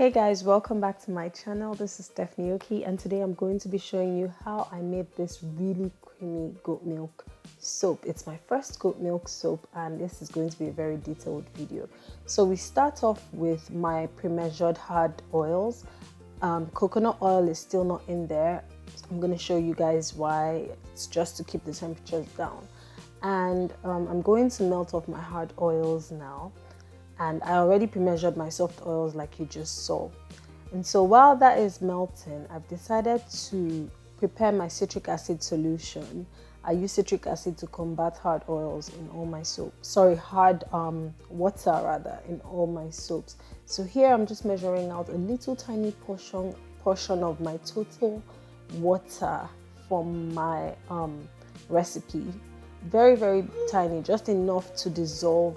Hey guys, welcome back to my channel. This is Stephanie Oki, and today I'm going to be showing you how I made this really creamy goat milk soap. It's my first goat milk soap, and this is going to be a very detailed video. So we start off with my pre-measured hard oils. Coconut oil is still not in there. I'm going to show you guys why. It's just to keep the temperatures down. And I'm going to melt off my hard oils now. And I already pre-measured my soft oils like you just saw. And so while that is melting, I've decided to prepare my citric acid solution. I use citric acid to combat hard oils in all my soaps. Hard water rather in all my soaps. So here I'm just measuring out a little tiny portion of my total water from my recipe. Very, very tiny, just enough to dissolve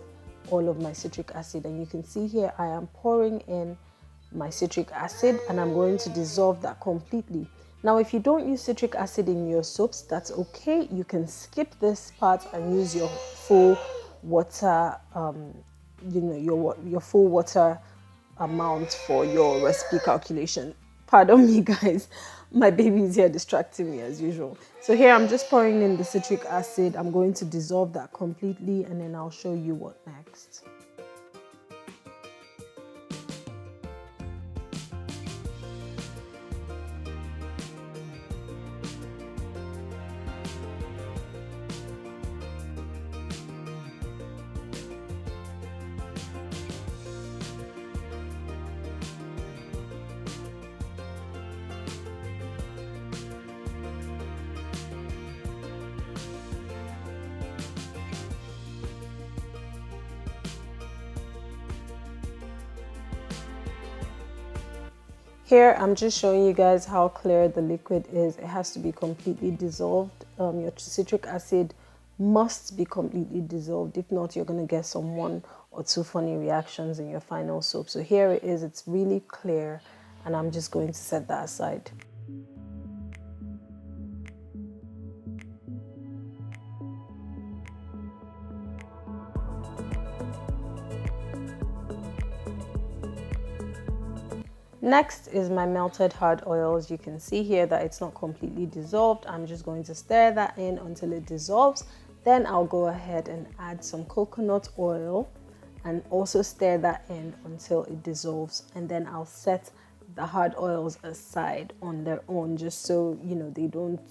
all of my citric acid. And you can see here I am pouring in my citric acid and I'm going to dissolve that completely. Now if you don't use citric acid in your soaps, that's okay. You can skip this part and use your full water your full water amount for your recipe calculation. Pardon me guys, my baby is here distracting me as usual. So here I'm just pouring in the citric acid. I'm going to dissolve that completely and then I'll show you what next. Here, I'm just showing you guys how clear the liquid is. It has to be completely dissolved. Your citric acid must be completely dissolved. If not, you're going to get some 1 or 2 funny reactions in your final soap. So here it is. It's really clear, and I'm just going to set that aside. Next is my melted hard oils. You can see here that it's not completely dissolved. I'm just going to stir that in until it dissolves. Then I'll go ahead and add some coconut oil and also stir that in until it dissolves. And then I'll set the hard oils aside on their own, just so they don't,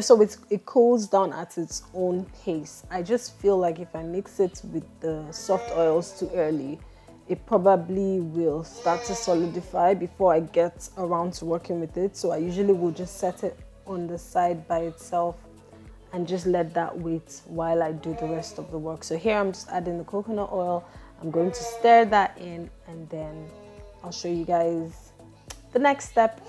so it cools down at its own pace. I just feel like if I mix it with the soft oils too early, it probably will start to solidify before I get around to working with it. So I usually will just set it on the side by itself and just let that wait while I do the rest of the work. So here I'm just adding the coconut oil. I'm going to stir that in and then I'll show you guys the next step.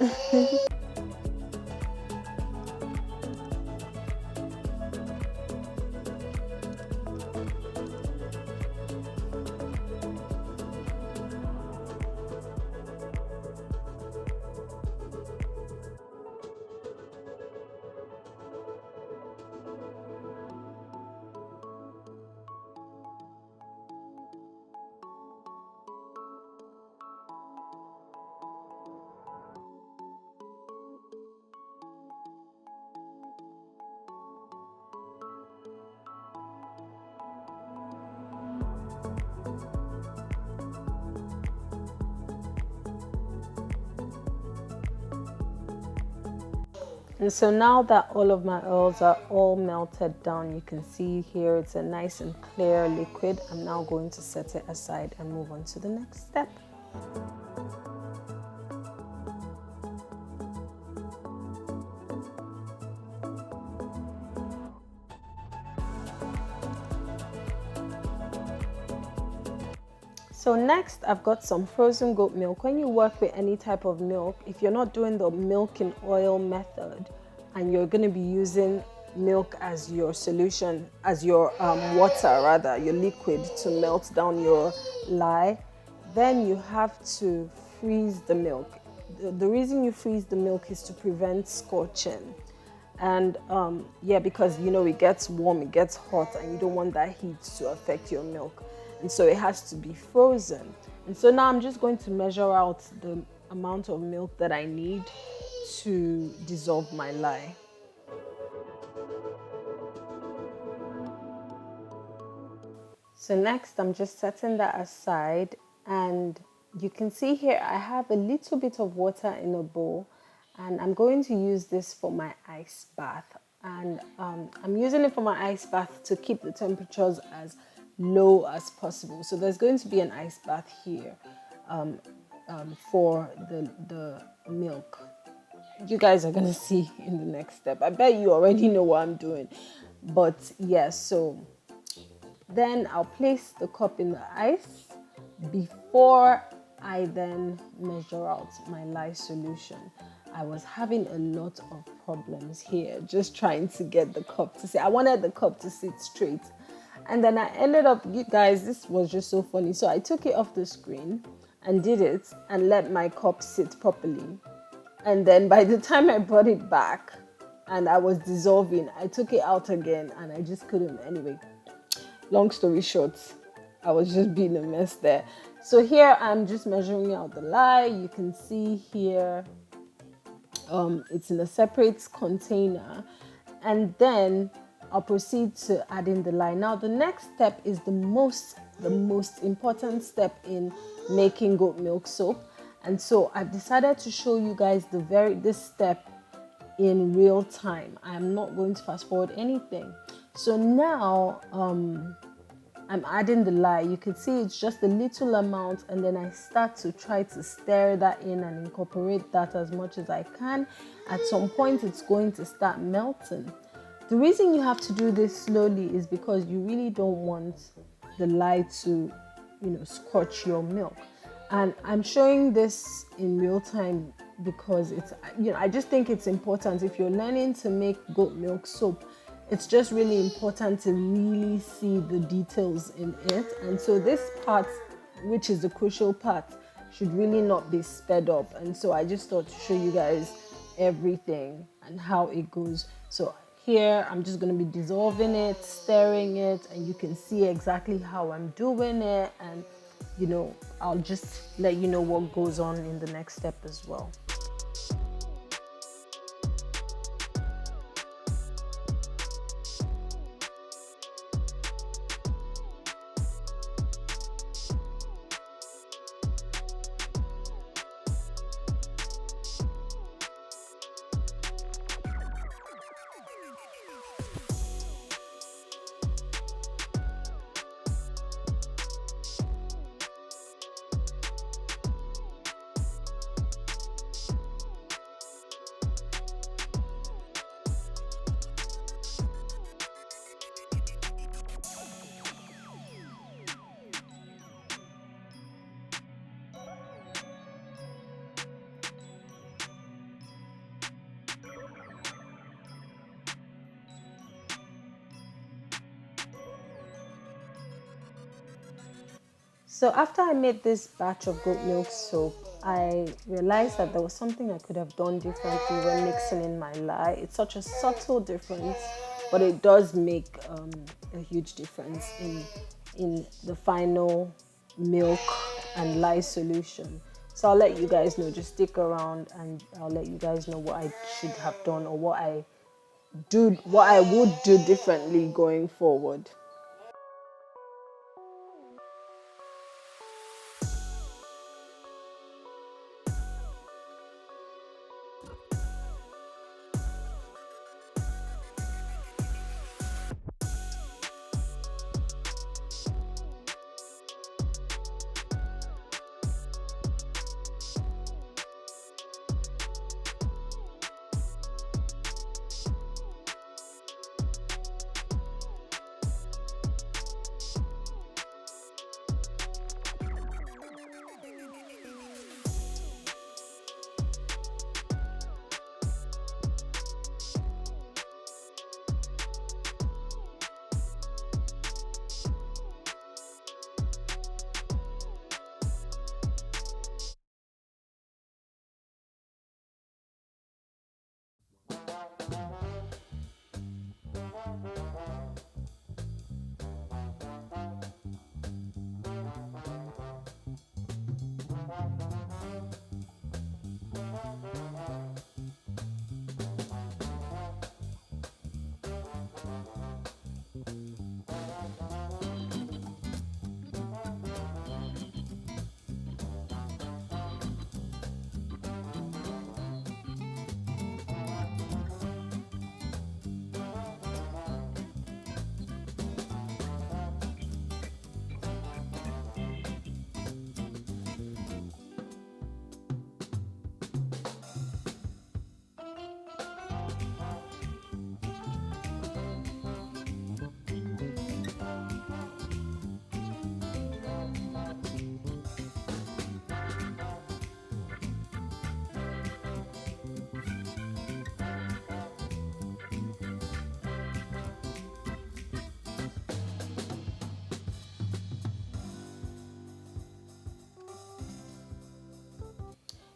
And so now that all of my oils are all melted down, you can see here it's a nice and clear liquid. I'm now going to set it aside and move on to the next step. So next, I've got some frozen goat milk. When you work with any type of milk, if you're not doing the milk in oil method and you're going to be using milk as your solution, as your water rather, your liquid to melt down your lye, then you have to freeze the milk. The reason you freeze the milk is to prevent scorching. And because it gets warm, it gets hot, and you don't want that heat to affect your milk. And so it has to be frozen. And so now I'm just going to measure out the amount of milk that I need to dissolve my lye. So next I'm just setting that aside, and you can see here I have a little bit of water in a bowl, and I'm going to use this for my ice bath. And I'm using it for my ice bath to keep the temperatures as low as possible. So there's going to be an ice bath here for the milk. You guys are gonna see in the next step. I bet you already know what I'm doing, but yeah, so then I'll place the cup in the ice before I then measure out my lye solution. I was having a lot of problems here just trying to get the cup to sit. I wanted the cup to sit straight, and then I ended up, you guys, this was just so funny. So I took it off the screen and did it and let my cup sit properly, and then by the time I brought it back and I was dissolving, I took it out again and I just couldn't. Anyway, long story short, I was just being a mess there. So here I'm just measuring out the lye. You can see here it's in a separate container, and then I'll proceed to add in the lye. Now the next step is the most important step in making goat milk soap, and so I've decided to show you guys this step in real time. I'm not going to fast forward anything. So now I'm adding the lye. You can see it's just a little amount, and then I start to try to stir that in and incorporate that as much as I can. At some point it's going to start melting. The reason you have to do this slowly is because you really don't want the lye to, scorch your milk. And I'm showing this in real time because it's, I just think it's important. If you're learning to make goat milk soap, it's just really important to really see the details in it. And so this part, which is the crucial part, should really not be sped up. And so I just thought to show you guys everything and how it goes. So here I'm just going to be dissolving it, stirring it, and you can see exactly how I'm doing it. And I'll just let you know what goes on in the next step as well. So after I made this batch of goat milk soap, I realized that there was something I could have done differently when mixing in my lye. It's such a subtle difference, but it does make a huge difference in the final milk and lye solution. So I'll let you guys know, just stick around and I'll let you guys know what I should have done or what I would do differently going forward.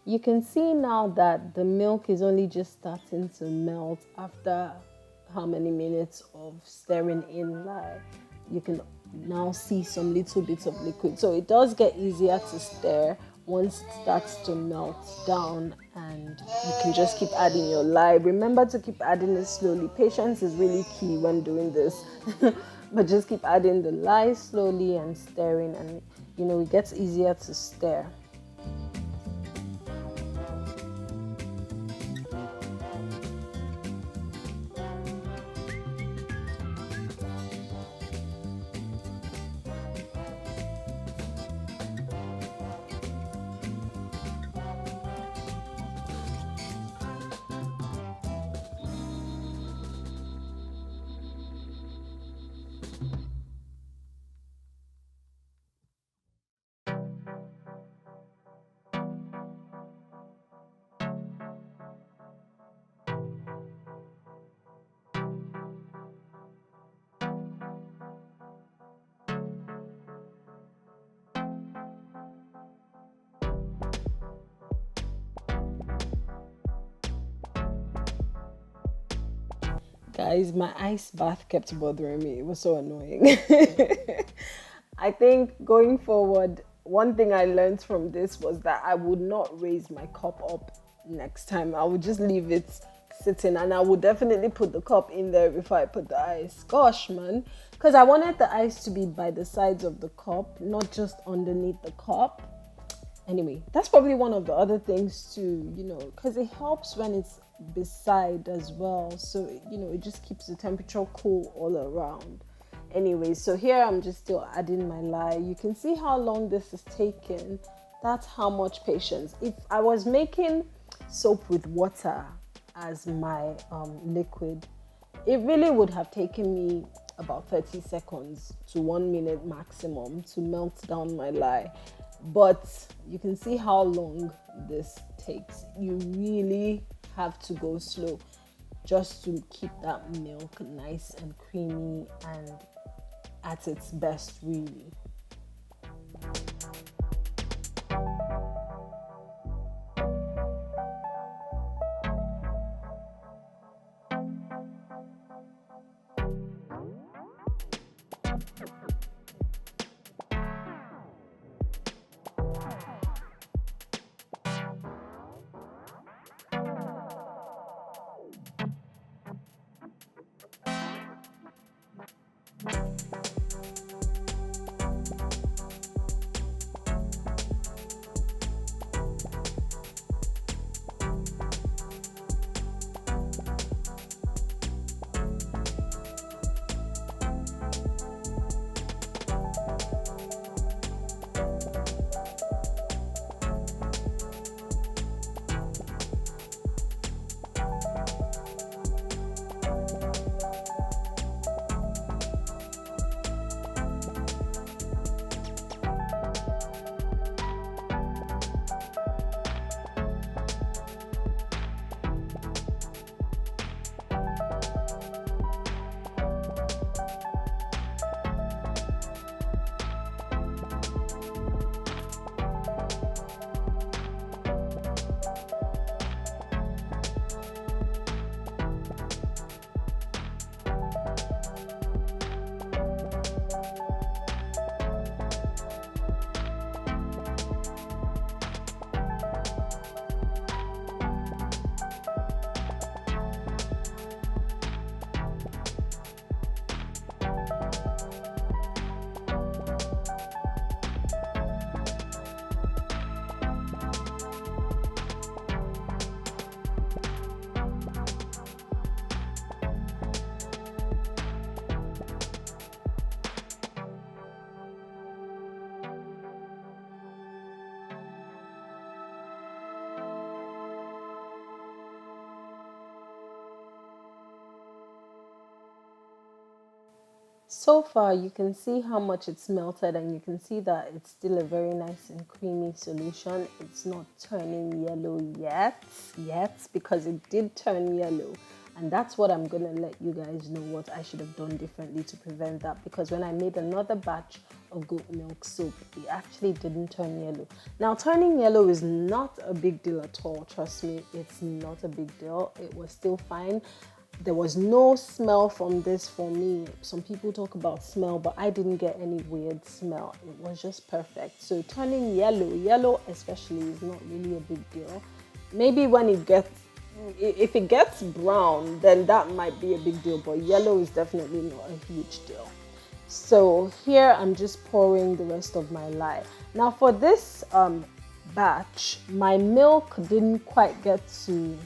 You can see now that the milk is only just starting to melt after how many minutes of stirring in. Like, you can now see some little bits of liquid. So it does get easier to stir once it starts to melt down, and you can just keep adding your lye. Remember to keep adding it slowly. Patience is really key when doing this. But just keep adding the lye slowly and stirring, and it gets easier to stir. Guys, my ice bath kept bothering me. It was so annoying. I think going forward, one thing I learned from this was that I would not raise my cup up next time. I would just leave it sitting, and I would definitely put the cup in there before I put the ice. Gosh, man. Because I wanted the ice to be by the sides of the cup, not just underneath the cup. Anyway, that's probably one of the other things too, because it helps when it's beside as well. So, it just keeps the temperature cool all around. Anyway, so here I'm just still adding my lye. You can see how long this is taking. That's how much patience. If I was making soap with water as my liquid, it really would have taken me about 30 seconds to 1 minute maximum to melt down my lye. But you can see how long this takes. You really have to go slow just to keep that milk nice and creamy and at its best, really. So far, you can see how much it's melted, and you can see that it's still a very nice and creamy solution. It's not turning yellow yet, because it did turn yellow And that's what I'm gonna let you guys know what I should have done differently to prevent that, because when I made another batch of goat milk soap, it actually didn't turn yellow. Now, turning yellow is not a big deal at all. Trust me, it's not a big deal. It was still fine. There was no smell from this for me. Some people talk about smell, but I didn't get any weird smell. It was just perfect. So turning yellow especially, is not really a big deal. Maybe when it gets, if it gets brown, then that might be a big deal, but yellow is definitely not a huge deal. So here I'm just pouring the rest of my lye. Now for this batch, my milk didn't quite get to,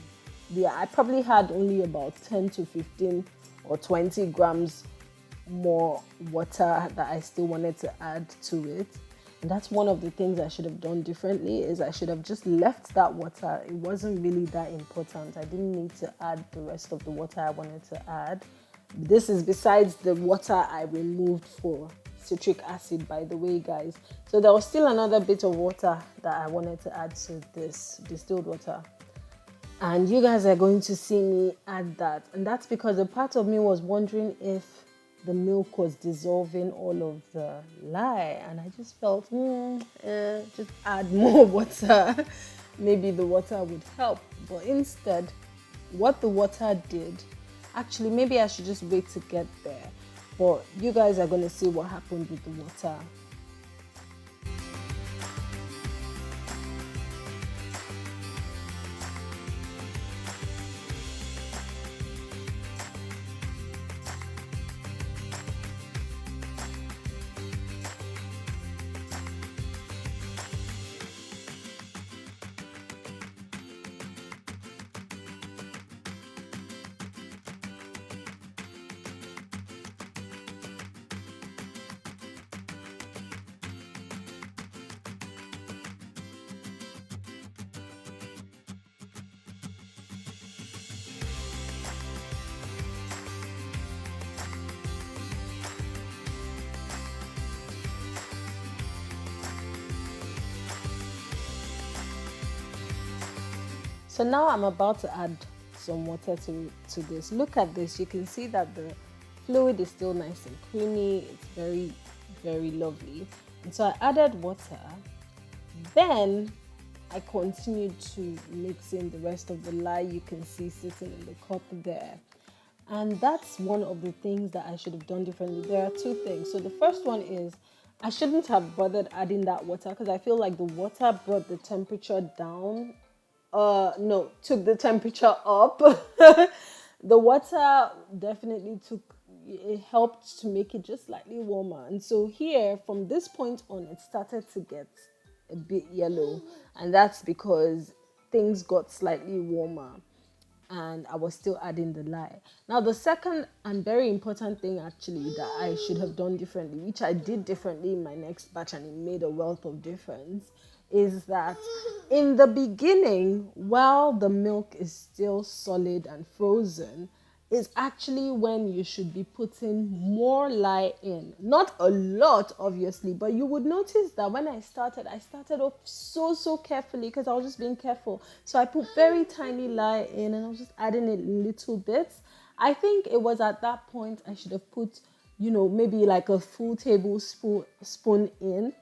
I probably had only about 10 to 15 or 20 grams more water that I still wanted to add to it. And that's one of the things I should have done differently, is I should have just left that water. It wasn't really that important. I didn't need to add the rest of the water I wanted to add. This is besides the water I removed for citric acid, by the way, guys. So there was still another bit of water that I wanted to add to this distilled water. And you guys are going to see me add that. And that's because a part of me was wondering if the milk was dissolving all of the lye, and I just felt just add more water. Maybe the water would help, but instead what the water did, actually maybe I should just wait to get there, but you guys are going to see what happened with the water. So now I'm about to add some water to this. Look at this. You can see that the fluid is still nice and creamy. It's very, very lovely. And so I added water. Then I continued to mix in the rest of the lye you can see sitting in the cup there. And that's one of the things that I should have done differently. There are two things. So the first one is I shouldn't have bothered adding that water, because I feel like the water brought the temperature down. No, took the temperature up. The water definitely it helped to make it just slightly warmer. And so here, from this point on, it started to get a bit yellow. And that's because things got slightly warmer and I was still adding the lye. Now, the second and very important thing actually that I should have done differently, which I did differently in my next batch, and it made a wealth of difference, is that in the beginning, while the milk is still solid and frozen, is actually when you should be putting more lye in. Not a lot, obviously, but you would notice that when I started off so carefully, because I was just being careful. So I put very tiny lye in, and I was just adding it in little bits. I think it was at that point I should have put, maybe like a full tablespoon in,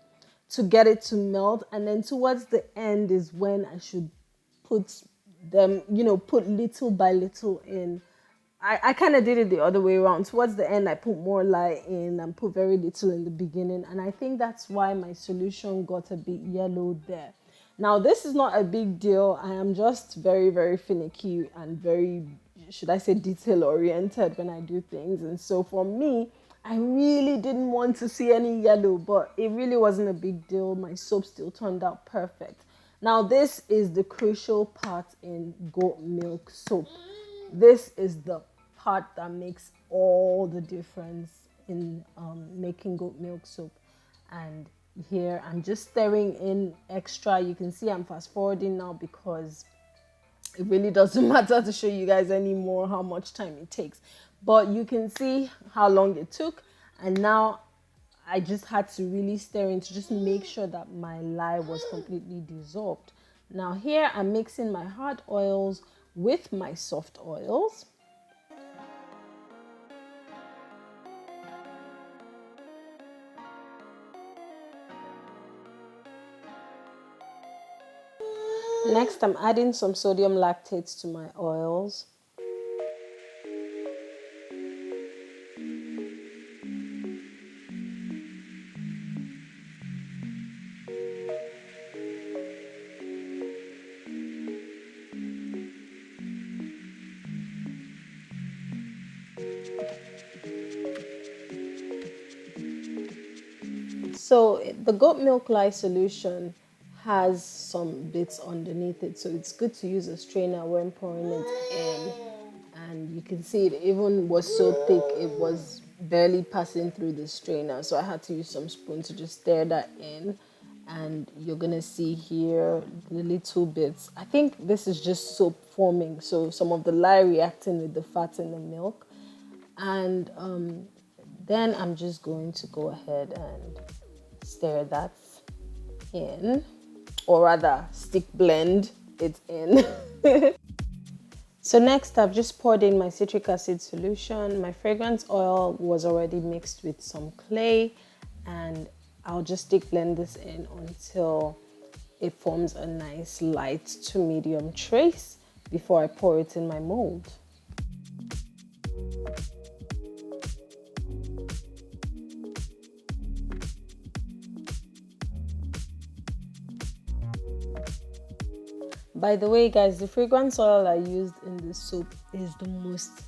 to get it to melt. And then towards the end is when I should put them, put little by little in. I kind of did it the other way around. Towards the end, I put more lye in and put very little in the beginning. And I think that's why my solution got a bit yellow there. Now, this is not a big deal. I am just very, very finicky and very, should I say, detail oriented when I do things. And so for me, I really didn't want to see any yellow, but it really wasn't a big deal. My soap still turned out perfect. Now, this is the crucial part in goat milk soap. This is the part that makes all the difference in making goat milk soap. And here I'm just stirring in extra. You can see I'm fast forwarding now because it really doesn't matter to show you guys anymore how much time it takes. But you can see how long it took. And now I just had to really stir in to just make sure that my lye was completely dissolved. Now here I'm mixing my hard oils with my soft oils. Next, I'm adding some sodium lactate to my oils. So the goat milk lye solution has some bits underneath it, so it's good to use a strainer when pouring it in. And you can see it even was so thick it was barely passing through the strainer, so I had to use some spoon to just stir that in. And you're gonna see here the little bits. I think this is just soap forming, so some of the lye reacting with the fat in the milk. And then I'm just going to go ahead and stir that in, or rather stick blend it in. So next, I've just poured in my citric acid solution. My fragrance oil was already mixed with some clay, and I'll just stick blend this in until it forms a nice light to medium trace before I pour it in my mold. By the way, guys, the fragrance oil I used in this soap is the most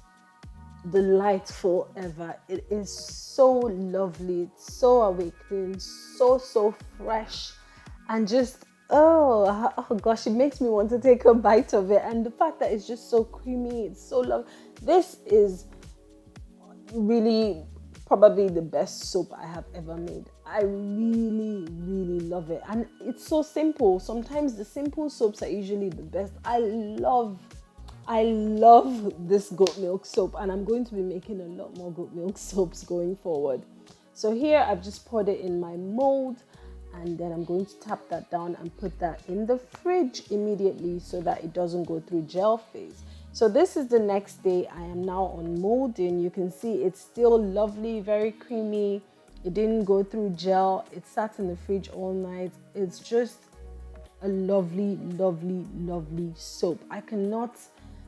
delightful ever. It is so lovely, it's so awakening, so fresh, and just oh gosh, it makes me want to take a bite of it. And the fact that it's just so creamy, it's so lovely. This is really probably the best soap I have ever made. I really love it, and it's so simple. Sometimes the simple soaps are usually the best. I love this goat milk soap, and I'm going to be making a lot more goat milk soaps going forward. So here I've just poured it in my mold, and then I'm going to tap that down and put that in the fridge immediately so that it doesn't go through gel phase. So this is the next day. I am now unmolding. You can see it's still lovely, very creamy. It didn't go through gel. It sat in the fridge all night. It's just a lovely soap. I cannot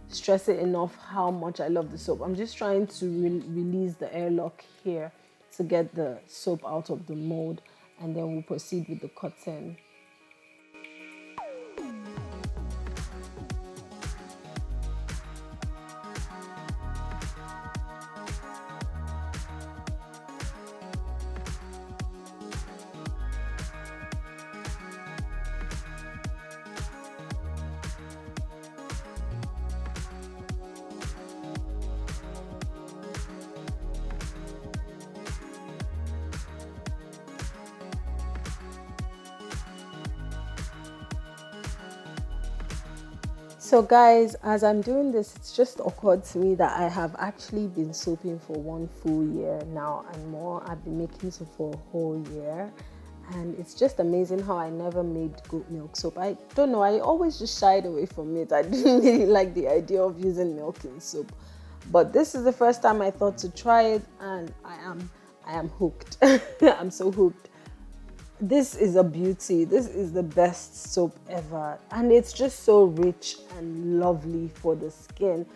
stress it enough how much I love the soap. I'm just trying to release the airlock here to get the soap out of the mold, and then we'll proceed with the cotton. So guys, as I'm doing this, it's just occurred to me that I have actually been soaping for 1 full year now and more. I've been making soap for a whole year, and it's just amazing how I never made goat milk soap. I don't know, I always just shied away from it. I didn't really like the idea of using milk in soap, but this is the first time I thought to try it, and I am hooked. I'm so hooked. This is a beauty. This is the best soap ever, and it's just so rich and lovely for the skin.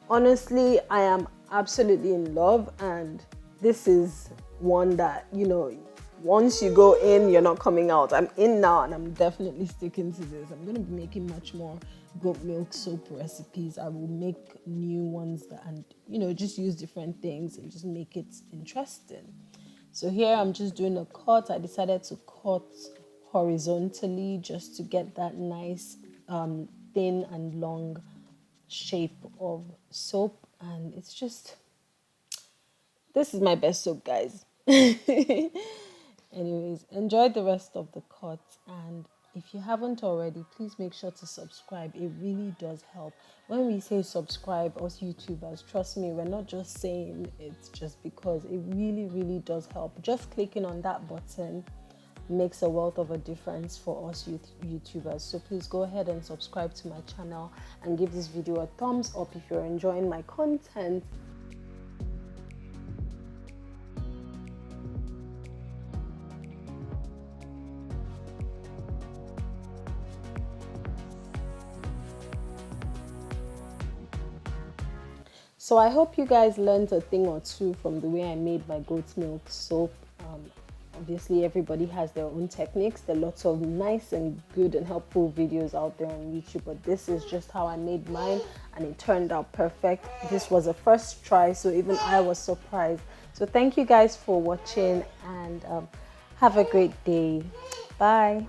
Honestly, I am absolutely in love, and this is one that, you know, once you go in, you're not coming out. I'm in now, and I'm definitely sticking to this. I'm going to be making much more goat milk soap recipes. I will make new ones that, and you know, just use different things and just make it interesting. So here I'm just doing a cut. I decided to cut horizontally just to get that nice thin and long shape of soap. And it's just, this is my best soap, guys. Anyways, enjoy the rest of the cut, and if you haven't already, please make sure to subscribe. It really does help. When we say subscribe, us YouTubers, trust me, we're not just saying it just because. It really does help. Just clicking on that button makes a wealth of a difference for us YouTubers. So please go ahead and subscribe to my channel and give this video a thumbs up if you're enjoying my content. So I hope you guys learned a thing or two from the way I made my goat milk soap. Obviously, everybody has their own techniques. There are lots of nice and good and helpful videos out there on YouTube, but this is just how I made mine, and it turned out perfect. This was a first try, so even I was surprised. So thank you guys for watching, and have a great day. Bye.